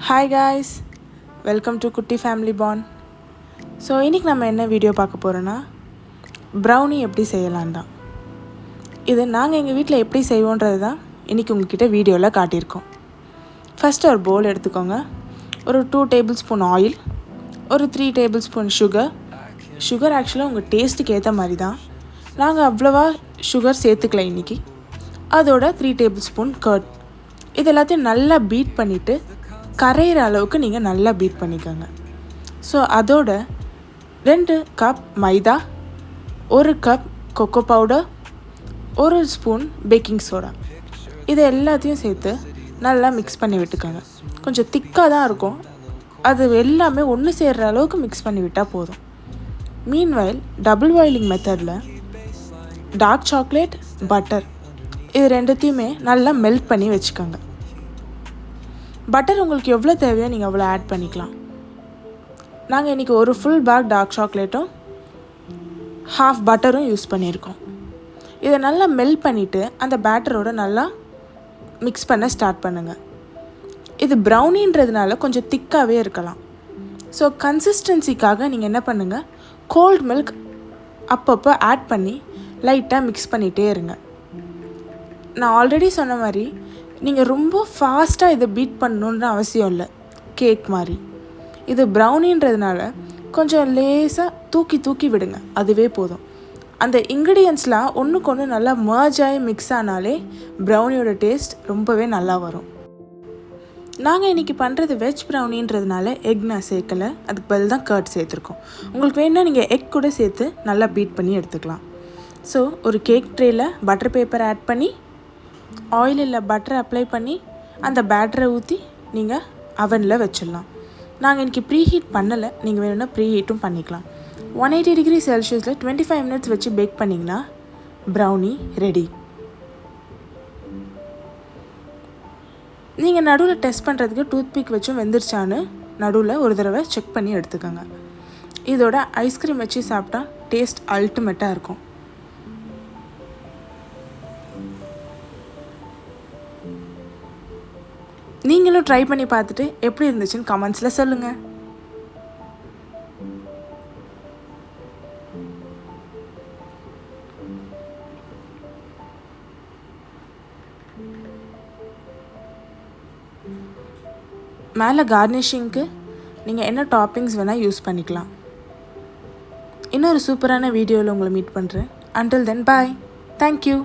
Hi guys, welcome to Kutti Family Bond. So இன்றைக்கி நம்ம என்ன வீடியோ பார்க்க போகிறோன்னா ப்ரௌனி எப்படி செய்யலாம் தான். இது நாங்கள் எங்கள் வீட்டில் எப்படி செய்வோன்றது தான் இன்றைக்கி உங்கள்கிட்ட வீடியோவில் காட்டியிருக்கோம். ஃபஸ்ட்டு ஒரு பவுல் எடுத்துக்கோங்க. ஒரு 2 டேபிள் ஸ்பூன் ஆயில், ஒரு 3 டேபிள் ஸ்பூன் சுகர் ஆக்சுவலாக உங்கள் டேஸ்ட்டுக்கு ஏற்ற மாதிரி தான். நாங்கள் அவ்வளோவா சுகர் சேர்த்துக்கல இன்றைக்கி. அதோட 3 டேபிள் ஸ்பூன் கர்ட். இது எல்லாத்தையும் நல்லா பீட் பண்ணிவிட்டு கரையிற அளவுக்கு நீங்கள் நல்லா பீட் பண்ணிக்கோங்க. ஸோ அதோட 2 கப் மைதா, 1 cup cocoa powder, 1 spoon baking soda, இது எல்லாத்தையும் சேர்த்து நல்லா மிக்ஸ் பண்ணி விட்டுக்கோங்க. கொஞ்சம் திக்காக தான் இருக்கும், அது எல்லாமே ஒன்று சேர்கிற அளவுக்கு மிக்ஸ் பண்ணி விட்டால் போதும். மீன்வைல் டபுள் பாயிலிங் மெத்தடில் டார்க் சாக்லேட், பட்டர் இது ரெண்டுத்தையுமே நல்லா மெல்ட் பண்ணி வச்சுக்கோங்க. பட்டர் உங்களுக்கு எவ்வளோ தேவையோ நீங்கள் அவ்வளோ ஆட் பண்ணிக்கலாம். நாங்கள் இன்றைக்கி ஒரு ஃபுல் பேக் டார்க் சாக்லேட்டும் ஹாஃப் பட்டரும் யூஸ் பண்ணியிருக்கோம். இதை நல்லா மெல்ட் பண்ணிவிட்டு அந்த பேட்டரோடு நல்லா மிக்ஸ் பண்ண ஸ்டார்ட் பண்ணுங்கள். இது ப்ரௌனின்றதுனால கொஞ்சம் திக்காகவே இருக்கலாம். ஸோ கன்சிஸ்டன்சிக்காக நீங்கள் என்ன பண்ணுங்கள், கோல்ட் மில்க் அப்பப்போ ஆட் பண்ணி லைட்டாக மிக்ஸ் பண்ணிகிட்டே இருங்க. நான் ஆல்ரெடி சொன்ன மாதிரி நீங்கள் ரொம்ப ஃபாஸ்ட்டாக இதை பீட் பண்ணணுன்ற அவசியம் இல்லை. கேக் மாதிரி இது ப்ரௌனின்றதுனால கொஞ்சம் லேசாக தூக்கி விடுங்க, அதுவே போதும். அந்த இன்க்ரீடியன்ட்ஸ்லாம் ஒன்றுக்கு ஒன்று நல்லா மர்ஜ் ஆகி மிக்ஸ் ஆனாலே ப்ரௌனியோட டேஸ்ட் ரொம்பவே நல்லா வரும். நாங்கள் இன்றைக்கி பண்ணுறது வெஜ் ப்ரௌனின்றதுனால எக் நான் சேர்க்கலை, அதுக்கு பதில் தான் கர்ட் சேர்த்துருக்கோம். உங்களுக்கு வேணுன்னா நீங்கள் எக் கூட சேர்த்து நல்லா பீட் பண்ணி எடுத்துக்கலாம். ஸோ ஒரு கேக் ட்ரேயில் பட்டர் பேப்பர் ஆட் பண்ணி ஆயில் இல்லை பட்டரை அப்ளை பண்ணி அந்த பேட்டரை ஊற்றி நீங்கள் அவனில் வச்சிடலாம். நாங்கள் இன்றைக்கி ப்ரீ ஹீட் பண்ணலை, நீங்கள் வேணும்னா ப்ரீ ஹீட்டும் பண்ணிக்கலாம். 180 டிகிரி செல்சியஸில் 25 மினிட்ஸ் வச்சு பேக் பண்ணிங்கன்னா ப்ரௌனி ரெடி. நீங்கள் நடுவில் டெஸ்ட் பண்ணுறதுக்கு டூத்பிக் வச்சும் வெந்துருச்சான்னு நடுவில் ஒரு தடவை செக் பண்ணி எடுத்துக்கோங்க. இதோட ஐஸ்கிரீம் வச்சு சாப்பிட்டா டேஸ்ட் அல்டிமேட்டாக இருக்கும். நீங்களும் ட்ரை பண்ணி பார்த்துட்டு எப்படி இருந்துச்சுன்னு கமெண்ட்ஸில் சொல்லுங்கள். மேலே கார்னிஷிங்க்கு நீங்கள் என்ன டாப்பிங்ஸ் வேணால் யூஸ் பண்ணிக்கலாம். இன்னொரு சூப்பரான வீடியோவில் உங்களை மீட் பண்ணுறேன். அன்டில் தென் பாய். தேங்க்யூ.